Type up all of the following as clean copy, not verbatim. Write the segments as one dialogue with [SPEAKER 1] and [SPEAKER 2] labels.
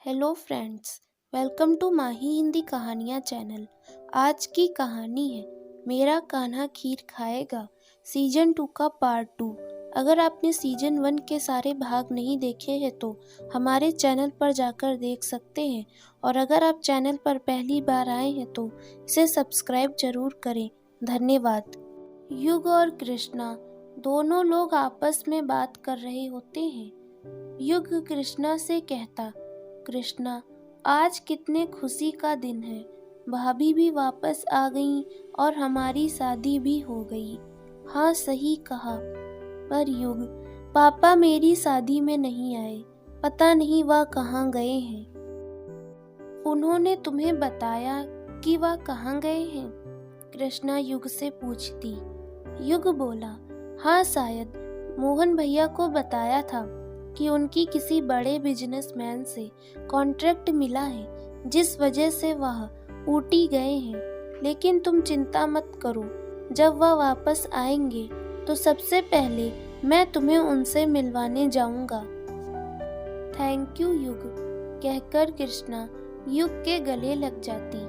[SPEAKER 1] Hello friends, welcome to माही हिंदी कहानियाँ channel. आज की कहानी है मेरा कान्हा खीर खाएगा सीजन 2 का पार्ट 2। अगर आपने सीजन 1 के सारे भाग नहीं देखे हैं तो हमारे चैनल पर जाकर देख सकते हैं, और अगर आप चैनल पर पहली बार आए हैं तो इसे सब्सक्राइब जरूर करें। धन्यवाद। युग और कृष्णा दोनों लोग आपस में बात कर रहे होते हैं। युग कृष्णा से कहता, कृष्णा, आज कितने खुशी का दिन है। भाभी भी वापस आ गई और हमारी शादी भी हो गई। हाँ, सही कहा। पर युग, पापा मेरी शादी में नहीं आए। पता नहीं वह कहाँ गए हैं। उन्होंने तुम्हें बताया कि वह कहाँ गए हैं? कृष्णा युग से पूछती। युग बोला, हाँ, शायद मोहन भैया को बताया था कि उनकी किसी बड़े बिजनेसमैन से कॉन्ट्रैक्ट मिला है, जिस वजह से वह ऊटी गए हैं। लेकिन तुम चिंता मत करो, जब वह वापस आएंगे तो सबसे पहले मैं तुम्हें उनसे मिलवाने जाऊंगा। थैंक यू युग, कहकर कृष्णा युग के गले लग जाती।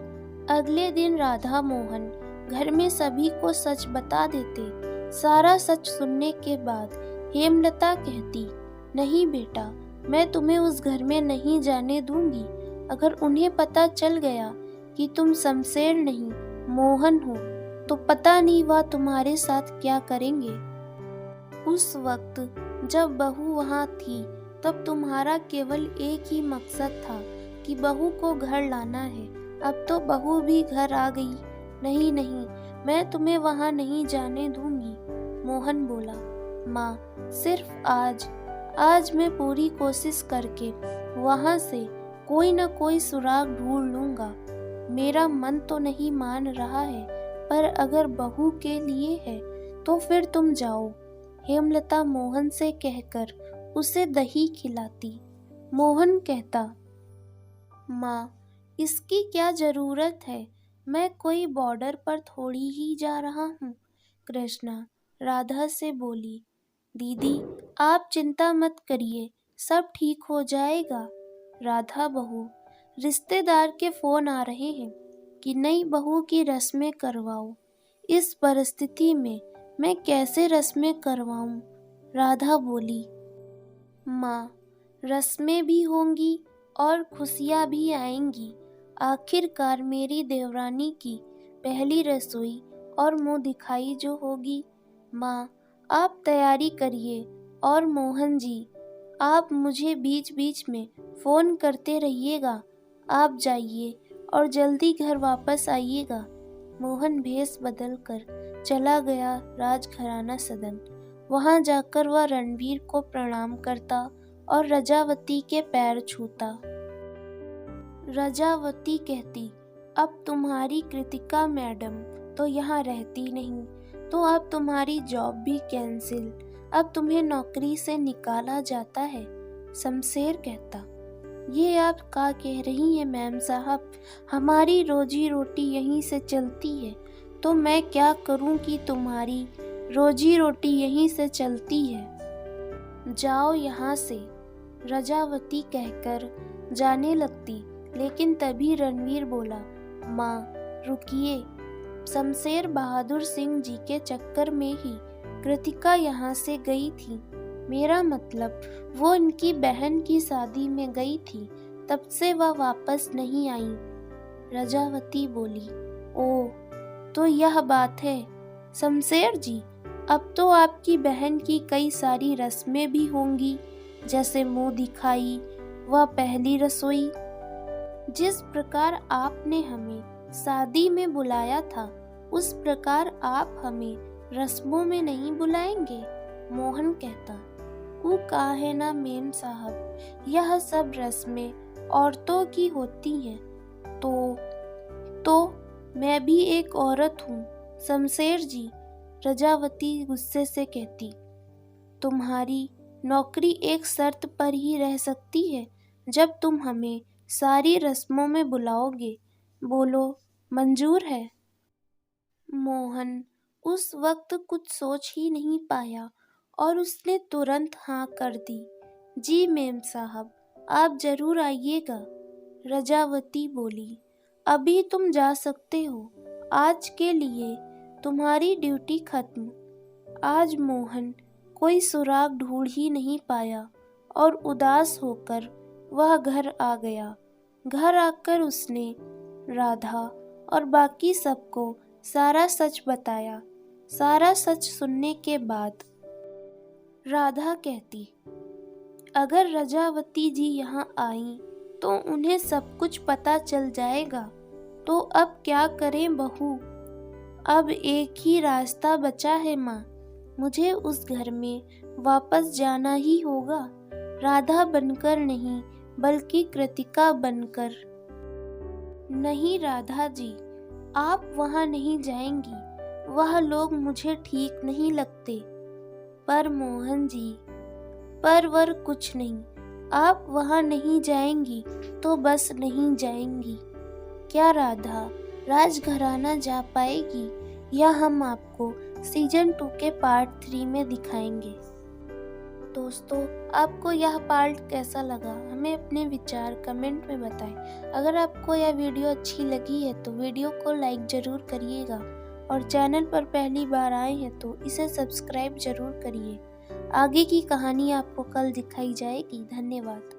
[SPEAKER 1] अगले दिन राधा मोहन घर में सभी को सच बता देते। सारा सच सुनने के बाद हेमलता कहती, नहीं बेटा, मैं तुम्हें उस घर में नहीं जाने दूंगी। अगर उन्हें पता चल गया कि तुम शमशेर नहीं मोहन हो तो पता नहीं वह तुम्हारे साथ क्या करेंगे। उस वक्त जब बहू वहाँ थी तब तुम्हारा केवल एक ही मकसद था कि बहू को घर लाना है। अब तो बहू भी घर आ गई। नहीं नहीं, मैं तुम्हें वहाँ नहीं जाने दूंगी। मोहन बोला, माँ, सिर्फ आज मैं पूरी कोशिश करके वहाँ से कोई न कोई सुराग ढूंढ लूंगा। मेरा मन तो नहीं मान रहा है, पर अगर बहू के लिए है तो फिर तुम जाओ। हेमलता मोहन से कहकर उसे दही खिलाती। मोहन कहता, माँ, इसकी क्या जरूरत है? मैं कोई बॉर्डर पर थोड़ी ही जा रहा हूँ। कृष्णा राधा से बोली, दीदी, आप चिंता मत करिए, सब ठीक हो जाएगा। राधा बहू, रिश्तेदार के फोन आ रहे हैं कि नई बहू की रस्में करवाओ। इस परिस्थिति में मैं कैसे रस्में करवाऊं? राधा बोली, माँ, रस्में भी होंगी और खुशियाँ भी आएंगी। आखिरकार मेरी देवरानी की पहली रसोई और मुंह दिखाई जो होगी। माँ, आप तैयारी करिए, और मोहन जी, आप मुझे बीच बीच में फ़ोन करते रहिएगा। आप जाइए और जल्दी घर वापस आइएगा। मोहन भेष बदल कर चला गया राजघराना सदन। वहां जाकर वह रणवीर को प्रणाम करता और रजावती के पैर छूता। रजावती कहती, अब तुम्हारी कृतिका मैडम तो यहाँ रहती नहीं, तो अब तुम्हारी जॉब भी कैंसिल। अब तुम्हें नौकरी से निकाला जाता है। शमशेर कहता, ये आप क्या कह रही हैं मैम साहब? हमारी रोजी रोटी यहीं से चलती है, तो मैं क्या करूं कि तुम्हारी रोजी रोटी यहीं से चलती है। जाओ यहाँ से, रजावती कहकर जाने लगती। लेकिन तभी रणवीर बोला, माँ, रुकिए। शमशेर बहादुर सिंह जी के चक्कर में ही कृतिका यहाँ से गई थी। मेरा मतलब वो इनकी बहन की शादी में गई थी, तब से वह वापस नहीं आई। रजावती बोली, ओह, तो यह बात है। शमशेर जी, अब तो आपकी बहन की कई सारी रस्में भी होंगी, जैसे मुंह दिखाई व पहली रसोई। जिस प्रकार आपने हमें शादी में बुलाया था, उस प्रकार आप हमें रस्मों में नहीं बुलाएंगे। मोहन कहता, वो कहा है ना मेम साहब, यह सब रस्में औरतों की होती हैं। तो मैं भी एक औरत हूँ। शमशेर जी, रजावती गुस्से से कहती, तुम्हारी नौकरी एक शर्त पर ही रह सकती है, जब तुम हमें सारी रस्मों में बुलाओगे। बोलो, मंजूर है? मोहन उस वक्त कुछ सोच ही नहीं पाया और उसने तुरंत हाँ कर दी। जी मेम साहब, आप जरूर आइएगा। रजावती बोली, अभी तुम जा सकते हो, आज के लिए तुम्हारी ड्यूटी खत्म। आज मोहन कोई सुराग ढूंढ ही नहीं पाया और उदास होकर वह घर आ गया। घर आकर उसने राधा और बाकी सबको सारा सच बताया। सारा सच सुनने के बाद राधा कहती, अगर रजावती जी यहाँ आई तो उन्हें सब कुछ पता चल जाएगा, तो अब क्या करें बहू। अब एक ही रास्ता बचा है माँ, मुझे उस घर में वापस जाना ही होगा, राधा बनकर नहीं बल्कि कृतिका बनकर। नहीं राधा जी, आप वहाँ नहीं जाएंगी, वह लोग मुझे ठीक नहीं लगते। पर मोहन जी, पर वर कुछ नहीं, आप वहाँ नहीं जाएंगी तो बस नहीं जाएंगी। क्या राधा राजघराना जा पाएगी, या हम आपको सीजन 2 के पार्ट 3 में दिखाएंगे। दोस्तों, आपको यह पार्ट कैसा लगा, हमें अपने विचार कमेंट में बताएं। अगर आपको यह वीडियो अच्छी लगी है तो वीडियो को लाइक ज़रूर करिएगा और चैनल पर पहली बार आए हैं तो इसे सब्सक्राइब ज़रूर करिए। आगे की कहानी आपको कल दिखाई जाएगी। धन्यवाद।